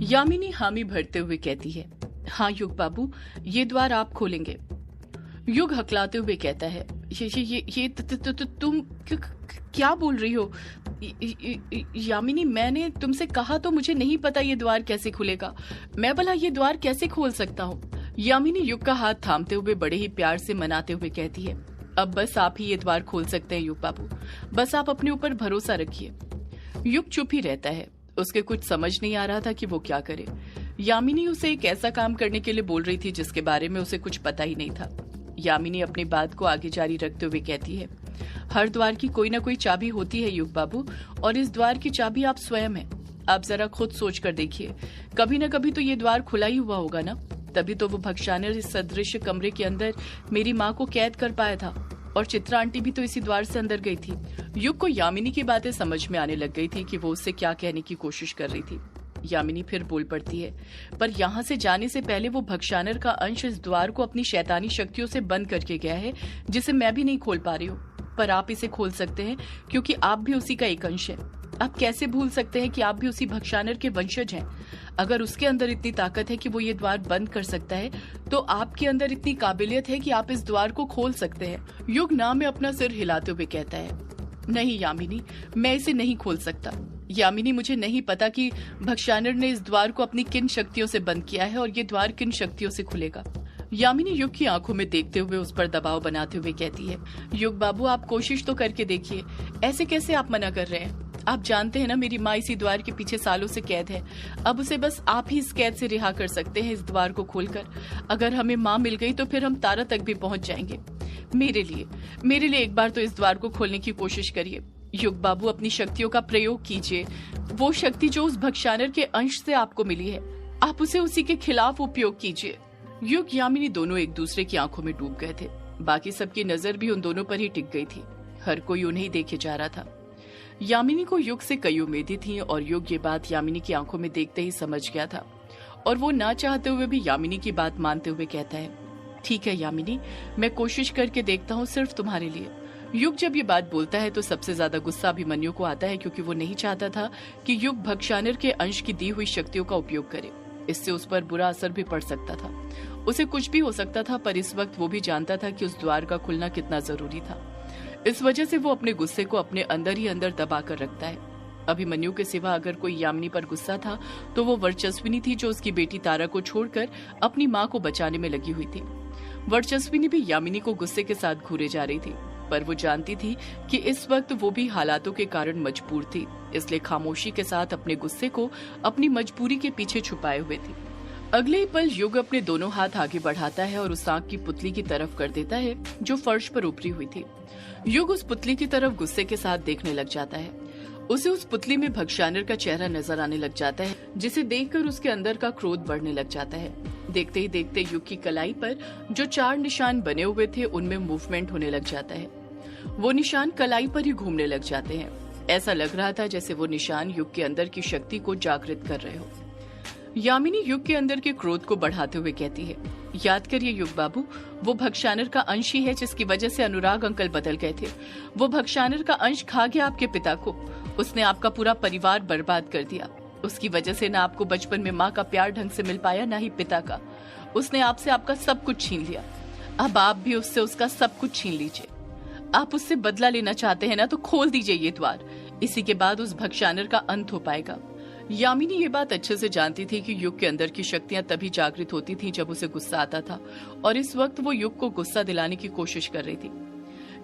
यामिनी हामी भरते हुए कहती है, हाँ युग बाबू, ये द्वार आप खोलेंगे। युग हकलाते हुए कहता है, ये तुम क्या बोल रही हो? यामिनी, मैंने तुमसे कहा तो मुझे नहीं पता ये द्वार कैसे खुलेगा। मैं भला ये द्वार कैसे खोल सकता हूँ? यामिनी युग का हाथ थामते हुए बड़े ही प्यार से मनाते हुए कहती है, अब बस आप ही ये द्वार खोल सकते हैं युग बाबू, बस आप अपने ऊपर भरोसा रखिए। युग चुप ही रहता है। उसके कुछ समझ नहीं आ रहा था कि वो क्या करे। यामिनी उसे एक ऐसा काम करने के लिए बोल रही थी जिसके बारे में उसे कुछ पता ही नहीं था। यामिनी अपनी बात को आगे जारी रखते हुए कहती है, हर द्वार की कोई ना कोई चाबी होती है युग बाबू, और इस द्वार की चाबी आप स्वयं हैं। आप जरा खुद सोच कर देखिए, कभी न कभी तो ये द्वार खुला ही हुआ होगा ना, तभी तो वो भक्षानर इस सदृश कमरे के अंदर मेरी माँ को कैद कर पाया था, और चित्रा आंटी भी तो इसी द्वार से अंदर गई थी। युग को यामिनी की बातें समझ में आने लग गई थी कि वो उससे क्या कहने की कोशिश कर रही थी। यामिनी फिर बोल पड़ती है, पर यहाँ से जाने से पहले वो भक्षानर का अंश इस द्वार को अपनी शैतानी शक्तियों से बंद करके गया है, जिसे मैं भी नहीं खोल पा रही हूँ। पर आप इसे खोल सकते हैं क्योंकि आप भी उसी का एक अंश है। आप कैसे भूल सकते हैं कि आप भी उसी भक्षानर के वंशज हैं? अगर उसके अंदर इतनी ताकत है कि वो ये द्वार बंद कर सकता है, तो आपके अंदर इतनी काबिलियत है कि आप इस द्वार को खोल सकते हैं। युग ना में अपना सिर हिलाते हुए कहता है, नहीं यामिनी, मैं इसे नहीं खोल सकता। यामिनी, मुझे नहीं पता कि भक्षानर ने इस द्वार को अपनी किन शक्तियों से बंद किया है और ये द्वार किन शक्तियों से खुलेगा। यामिनी युग की आंखों में देखते हुए उस पर दबाव बनाते हुए कहती है, युग बाबू, आप कोशिश तो करके देखिए। ऐसे कैसे आप मना कर रहे हैं? आप जानते हैं ना, मेरी माँ इसी द्वार के पीछे सालों से कैद है। अब उसे बस आप ही इस कैद से रिहा कर सकते हैं, इस द्वार को खोलकर। अगर हमें माँ मिल गई तो फिर हम तारा तक भी पहुंच जाएंगे। मेरे लिए एक बार तो इस द्वार को खोलने की कोशिश करिए। युग बाबू, अपनी शक्तियों का प्रयोग कीजिए। वो शक्ति जो उस भक्षानर के अंश से आपको मिली है, आप उसे उसी के खिलाफ उपयोग कीजिए। युग यामिनी दोनों एक दूसरे की आंखों में डूब गए थे। बाकी सबकी नजर भी उन दोनों पर ही टिक गई थी। हर कोई उन्हें ही देखे जा रहा था। यामिनी को युग से कई उम्मीदें थी और युग ये बात यामिनी की आंखों में देखते ही समझ गया था, और वो ना चाहते हुए भी यामिनी की बात मानते हुए कहता है, ठीक है यामिनी, मैं कोशिश करके देखता हूँ सिर्फ तुम्हारे लिए। युग जब ये बात बोलता है तो सबसे ज्यादा गुस्सा अभिमन्यु को आता है, क्योंकि वो नहीं चाहता था कि युग भक्षानर के अंश की दी हुई शक्तियों का उपयोग करे। इससे उस पर बुरा असर भी पड़ सकता था। उसे कुछ भी हो सकता था, पर इस वक्त वो भी जानता था कि उस द्वार का खुलना कितना जरूरी था। इस वजह से वो अपने गुस्से को अपने अंदर ही अंदर दबा कर रखता है। अभिमन्यु के सिवा अगर कोई यामिनी पर गुस्सा था तो वो वर्चस्विनी थी, जो उसकी बेटी तारा को छोड़कर अपनी माँ को बचाने में लगी हुई थी। वर्चस्विनी भी यामिनी को गुस्से के साथ घूरे जा रही थी, पर वो जानती थी कि इस वक्त वो भी हालातों के कारण मजबूर थी, इसलिए खामोशी के साथ अपने गुस्से को अपनी मजबूरी के पीछे छुपाए हुए थी। अगले ही पल युग अपने दोनों हाथ आगे बढ़ाता है और उस आंख की पुतली की तरफ कर देता है जो फर्श पर उभरी हुई थी। युग उस पुतली की तरफ गुस्से के साथ देखने लग जाता है। उसे उस पुतली में भक्षानर का चेहरा नजर आने लग जाता है, जिसे देखकर उसके अंदर का क्रोध बढ़ने लग जाता है। देखते ही देखते युग की कलाई पर जो 4 निशान बने हुए थे उनमें मूवमेंट होने लग जाता है। वो निशान कलाई पर ही घूमने लग जाते हैं। ऐसा लग रहा था जैसे वो निशान युग के अंदर की शक्ति को जागृत कर रहे हो। यामिनी युग के अंदर के क्रोध को बढ़ाते हुए कहती है, याद करिए युग बाबू, वो भक्षानर का अंश ही है जिसकी वजह से अनुराग अंकल बदल गए थे। वो भक्षानर का अंश खा गया आपके पिता को। उसने आपका पूरा परिवार बर्बाद कर दिया। उसकी वजह से ना आपको बचपन में माँ का प्यार ढंग से मिल पाया, ना ही पिता का। उसने आपसे आपका सब कुछ छीन लिया। अब आप भी उससे उसका सब कुछ छीन लीजिए। आप उससे बदला लेना चाहते हैं ना, तो खोल दीजिए ये द्वार। इसी के बाद उस भक्षानर का अंत हो पाएगा। यामिनी ये बात अच्छे से जानती थी कि युग के अंदर की शक्तियां तभी जागृत होती थीं जब उसे गुस्सा आता था, और इस वक्त वो युग को गुस्सा दिलाने की कोशिश कर रही थी।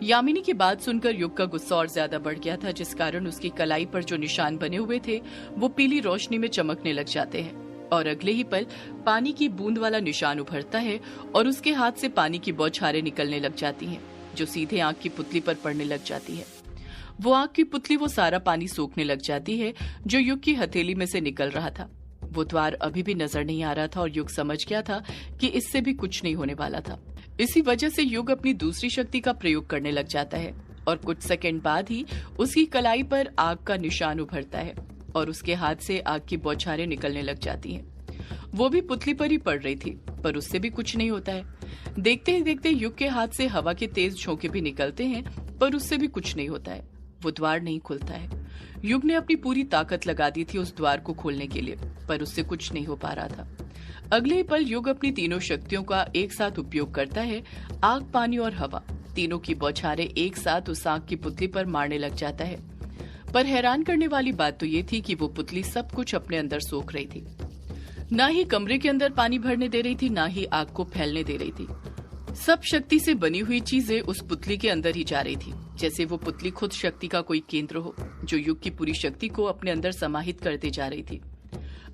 यामिनी की बात सुनकर युग का गुस्सा और ज्यादा बढ़ गया था, जिस कारण उसकी कलाई पर जो निशान बने हुए थे वो पीली रोशनी में चमकने लग जाते हैं, और अगले ही पल पानी की बूंद वाला निशान उभरता है और उसके हाथ से पानी की बौछारें निकलने लग जाती हैं, जो सीधे आंख की पुतली पर पड़ने लग जाती है। वो आंख की पुतली वो सारा पानी सोखने लग जाती है जो युग की हथेली में से निकल रहा था। वो द्वार अभी भी नजर नहीं आ रहा था और युग समझ गया था कि इससे भी कुछ नहीं होने वाला था। इसी वजह से युग अपनी दूसरी शक्ति का प्रयोग करने लग जाता है, और कुछ सेकंड बाद ही उसकी कलाई पर आग का निशान उभरता है और उसके हाथ से आग की बौछारें निकलने लग जाती हैं। वो भी पुतली पर ही पड़ रही थी, पर उससे भी कुछ नहीं होता है। देखते ही देखते युग के हाथ से हवा के तेज झोंके भी निकलते हैं, पर उससे भी कुछ नहीं होता है। वो द्वार नहीं खुलता है। युग ने अपनी पूरी ताकत लगा दी थी उस द्वार को खोलने के लिए, पर उससे कुछ नहीं हो पा रहा था। अगले ही पल युग अपनी तीनों शक्तियों का एक साथ उपयोग करता है। आग, पानी और हवा, तीनों की बौछारें एक साथ उस आग की पुतली पर मारने लग जाता है। पर हैरान करने वाली बात तो ये थी कि वो पुतली सब कुछ अपने अंदर सोख रही थी। ना ही कमरे के अंदर पानी भरने दे रही थी, ना ही आग को फैलने दे रही थी। सब शक्ति से बनी हुई चीजें उस पुतली के अंदर ही जा रही थी, जैसे वो पुतली खुद शक्ति का कोई केंद्र हो, जो युग की पूरी शक्ति को अपने अंदर समाहित करते जा रही थी।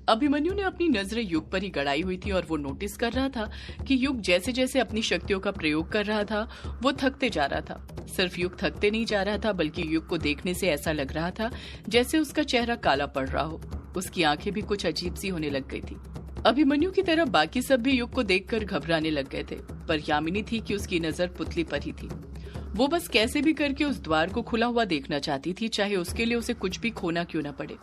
अभिमन्यु ने अपनी नजरें युग पर ही गड़ाई हुई थी और वो नोटिस कर रहा था कि युग जैसे जैसे अपनी शक्तियों का प्रयोग कर रहा था, वो थकते जा रहा था। सिर्फ युग थकते नहीं जा रहा था, बल्कि युग को देखने से ऐसा लग रहा था जैसे उसका चेहरा काला पड़ रहा हो। उसकी आंखें भी कुछ अजीब सी होने लग गई थी। अभिमन्यु की तरह बाकी सब भी युग को देखकर घबराने लग गए थे, पर यामिनी थी कि उसकी नजर पुतली पर ही थी। वो बस कैसे भी करके उस द्वार को खुला हुआ देखना चाहती थी, चाहे उसके लिए उसे कुछ भी खोना क्यों न पड़े।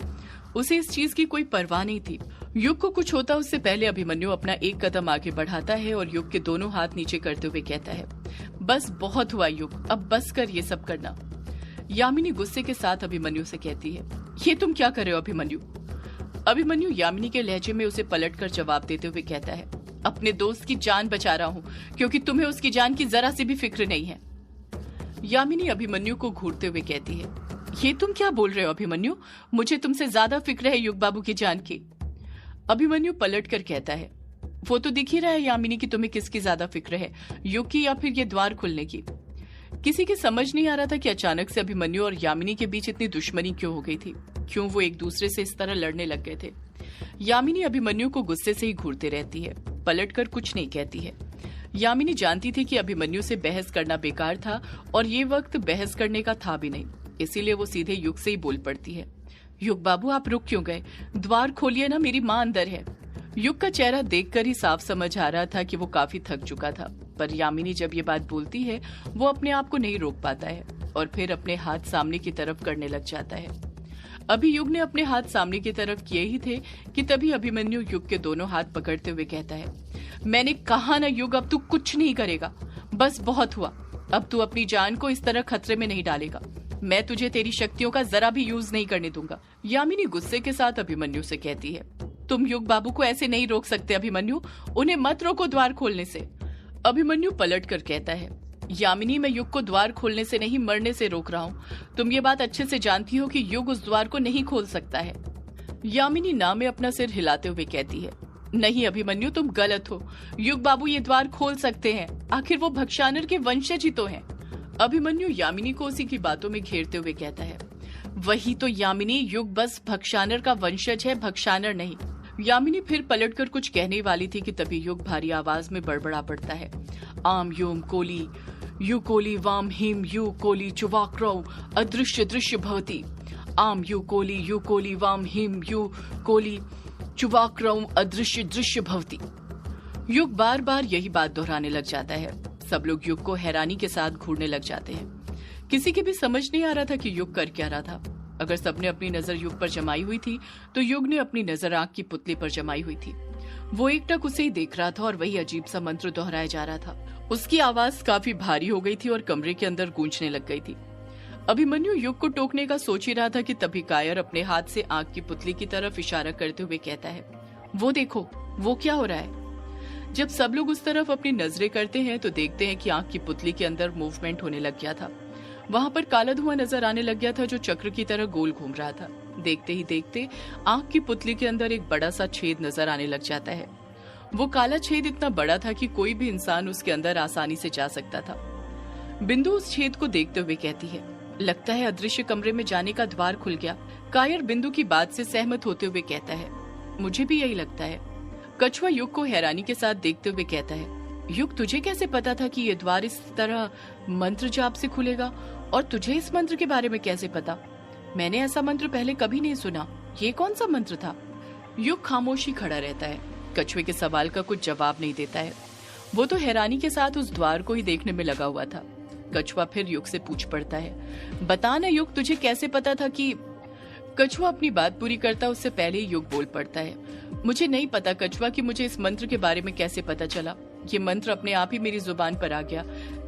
उसे इस चीज की कोई परवाह नहीं थी। युग को कुछ होता उससे पहले अभिमन्यु अपना एक कदम आगे बढ़ाता है और युग के दोनों हाथ नीचे करते हुए कहता है, बस बहुत हुआ युग, अब बस कर ये सब करना। यामिनी गुस्से के साथ अभिमन्यु से कहती है, ये तुम क्या कर रहे हो अभिमन्यु? अभिमन्यु यामिनी के लहजे में उसे पलटकर जवाब देते हुए कहता है, अपने दोस्त की जान बचा रहा हूँ, क्योंकि तुम्हें उसकी जान की जरा सी भी फिक्र नहीं है। यामिनी अभिमन्यु को घूरते हुए कहती है, ये तुम क्या बोल रहे हो अभिमन्यु? मुझे तुमसे ज्यादा फिक्र है युग बाबू की जान की। अभिमन्यु पलटकर कहता है, वो तो दिख ही रहा है यामिनी कि तुम्हें किसकी ज्यादा फिक्र है, युग की या फिर ये द्वार खुलने की। किसी की समझ नहीं आ रहा था कि अचानक से अभिमन्यु और यामिनी के बीच इतनी दुश्मनी क्यों हो गई थी, क्यों वो एक दूसरे से इस तरह लड़ने लग गए थे। यामिनी अभिमन्यु को गुस्से से ही घूरते रहती है, पलटकर कुछ नहीं कहती है। यामिनी जानती थी कि अभिमन्यु से बहस करना बेकार था और ये वक्त बहस करने का था भी नहीं, इसीलिए वो सीधे युग से ही बोल पड़ती है, युग बाबू आप रुक क्यों गए? द्वार खोलिए ना, मेरी माँ अंदर है। युग का चेहरा देखकर ही साफ समझ आ रहा था कि वो काफी थक चुका था, पर यामिनी जब ये बात बोलती है वो अपने आप को नहीं रोक पाता है और फिर अपने हाथ सामने की तरफ करने लग जाता है। अभी युग ने अपने हाथ सामने की तरफ किए ही थे कि तभी अभिमन्यु युग के दोनों हाथ पकड़ते हुए कहता है, मैंने कहा ना युग, अब तू कुछ नहीं करेगा, बस बहुत हुआ। अब तू अपनी जान को इस तरह खतरे में नहीं डालेगा, मैं तुझे तेरी शक्तियों का जरा भी यूज नहीं करने दूंगा। यामिनी गुस्से के साथ अभिमन्यु से कहती है, तुम युग बाबू को ऐसे नहीं रोक सकते अभिमन्यु, उन्हें मत रोको द्वार खोलने से। अभिमन्यु पलटकर कहता है, यामिनी मैं युग को द्वार खोलने से नहीं मरने से रोक रहा हूँ। तुम ये बात अच्छे से जानती हो कि युग उस द्वार को नहीं खोल सकता है। यामिनी ना में अपना सिर हिलाते हुए कहती है, नहीं अभिमन्यु तुम गलत हो, युग बाबू ये द्वार खोल सकते हैं, आखिर वो भक्षानर के वंशज ही तो हैं। अभिमन्यु यामिनी को उसी की बातों में घेरते हुए कहता है, वही तो यामिनी, युग बस भक्षानर का वंशज है, भक्षानर नहीं। यामिनी फिर पलटकर कुछ कहने वाली थी कि तभी युग भारी आवाज में बड़बड़ा पड़ता है, आम यूम कोली यू कोली वाम हिम यू कोली चुवाक्रौ अदृश्य दृश्य भवती, आम यू कोली वाम हिम यू कोली चुवाक्रौ अदृश्य दृश्य भवती। युग बार बार यही बात दोहराने लग जाता है। सब लोग युग को हैरानी के साथ घूरने लग जाते हैं। किसी की भी समझ नहीं आ रहा था कि युग कर क्या रहा था। अगर सबने अपनी नजर युग पर जमाई हुई थी तो युग ने अपनी नजर आंख की पुतली पर जमाई हुई थी। वो एकटक उसे ही देख रहा था और वही अजीब सा मंत्र दोहराया जा रहा था। उसकी आवाज काफी भारी हो गई थी और कमरे के अंदर गूंजने लग गई थी। अभिमन्यु युग को टोकने का सोच ही रहा था कि तभी कायर अपने हाथ से आंख की पुतली की तरफ इशारा करते हुए कहता है, वो देखो वो क्या हो रहा है। जब सब लोग उस तरफ अपनी नजरें करते हैं तो देखते हैं कि आंख की पुतली के अंदर मूवमेंट होने लग गया था। वहां पर काला धुआं नजर आने लग गया था जो चक्र की तरह गोल घूम रहा था। देखते ही देखते आंख की पुतली के अंदर एक बड़ा सा छेद नजर आने लग जाता है। वो काला छेद इतना बड़ा था कि कोई भी इंसान उसके अंदर आसानी से जा सकता था। बिंदु उस छेद को देखते हुए कहती है, लगता है अदृश्य कमरे में जाने का द्वार खुल गया। कायर बिंदु की बात से सहमत होते हुए कहता है, मुझे भी यही लगता है। कछुआ युग को हैरानी के साथ देखते हुए कहता है, युग तुझे कैसे पता था कि ये द्वार इस तरह मंत्र जाप से खुलेगा, और तुझे इस मंत्र के बारे में कैसे पता? मैंने ऐसा मंत्र पहले कभी नहीं सुना, ये कौन सा मंत्र था? युग खामोशी खड़ा रहता है, कछुए के सवाल का कुछ जवाब नहीं देता है। वो तो हैरानी के साथ उस द्वार को ही देखने में लगा हुआ था। कछुआ फिर युग से पूछ पड़ता है, बता ना युग तुझे कैसे पता था कि। कछुआ अपनी बात पूरी करता उससे पहले ही युग बोल पड़ता है, मुझे नहीं पता कछुआ कि मुझे इस मंत्र के बारे में कैसे पता चला। ये मंत्र अपने आप ही मेरी जुबान पर आ गया,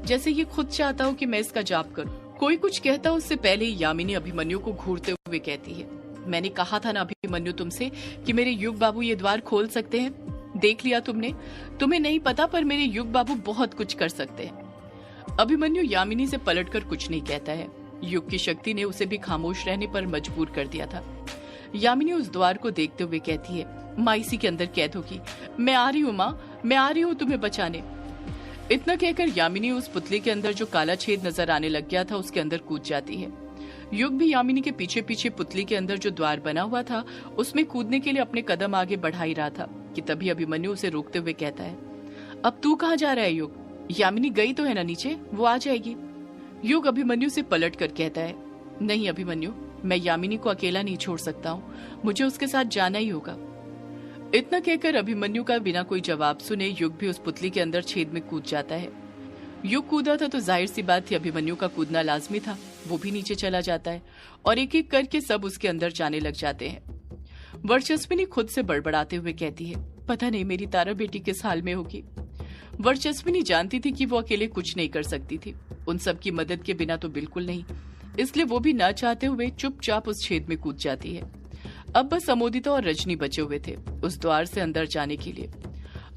जैसे ये खुद चाहता हो कि मैं इसका जाप करूं। कोई कुछ कहता उससे पहले ही यामिनी अभिमन्यु को घूरते हुए कहती है, मैंने कहा था ना अभिमन्यु तुमसे कि मेरे युग बाबू ये द्वार खोल सकते हैं। देख लिया तुमने, तुम्हें नहीं पता पर मेरे युग बाबू बहुत कुछ कर सकते हैं। अभिमन्यु यामिनी से पलटकर कुछ नहीं कहता है। युग की शक्ति ने उसे भी खामोश रहने पर मजबूर कर दिया था। यामिनी उस द्वार को देखते हुए कहती है, माँ इसी के अंदर कैद होगी। मैं आ रही हूँ माँ, मैं आ रही हूँ तुम्हें बचाने। इतना कहकर यामिनी उस पुतले के अंदर जो काला छेद नजर आने लग गया था उसके अंदर कूद जाती है। युग भी यामिनी के पीछे पीछे पुतली के अंदर जो द्वार बना हुआ था उसमें कूदने के लिए अपने कदम आगे बढ़ा ही रहा था कि तभी अभिमन्यु उसे रोकते हुए कहता है, अब तू कहाँ जा रहा है युग? यामिनी गई तो है ना नीचे, वो आ जाएगी। युग अभिमन्यु से पलट कर कहता है, नहीं अभिमन्यु, मैं यामिनी को अकेला नहीं छोड़ सकता हूँ, मुझे उसके साथ जाना ही होगा। इतना कहकर अभिमन्यु का बिना कोई जवाब सुने युग भी उस पुतली के अंदर छेद में कूद जाता है। युग कूदा था तो जाहिर सी बात थी अभिमन्यु का कूदना लाजमी था। वो भी नीचे चला जाता है और एक एक करके सब उसके अंदर जाने लग जाते हैं। वर्चस्विनी खुद से बड़बड़ाते हुए कहती है, पता नहीं मेरी तारा बेटी किस हाल में होगी। वर्चस्विनी जानती थी कि वो अकेले कुछ नहीं कर सकती थी, उन सब की मदद के बिना तो बिल्कुल नहीं, इसलिए वो भी न चाहते हुए चुपचाप उस छेद में कूद जाती है। अब बस अमोदिता और रजनी बचे हुए थे उस द्वार से अंदर जाने के लिए।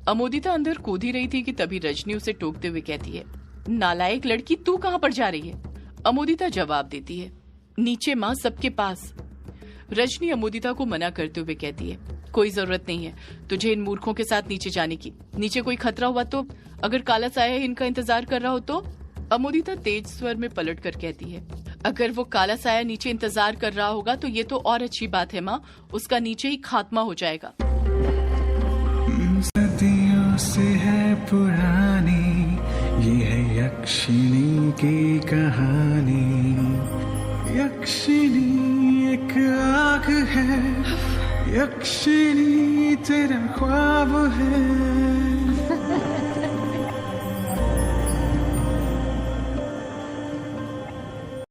अमोदिता अंदर कूद ही रही थी कि तभी रजनी उसे टोकते हुए कहती है, नालायक लड़की, तू कहाँ पर जा रही है? अमोदिता जवाब देती है, नीचे माँ, सबके पास। रजनी अमोदिता को मना करते हुए कहती है, कोई जरूरत नहीं है तुझे इन मूर्खों के साथ नीचे जाने की। नीचे कोई खतरा हुआ तो, अगर काला साया इनका इंतजार कर रहा हो तो? अमोदिता तेज स्वर में पलट कर कहती है, अगर वो काला साया नीचे इंतजार कर रहा होगा तो ये तो और अच्छी बात है माँ, उसका नीचे ही खात्मा हो जाएगा। सदियों से है पुरानी ये है यक्षिणी की कहानी। यक्षिणी एक आग है, यक्षिणी तेरा ख्वाब है।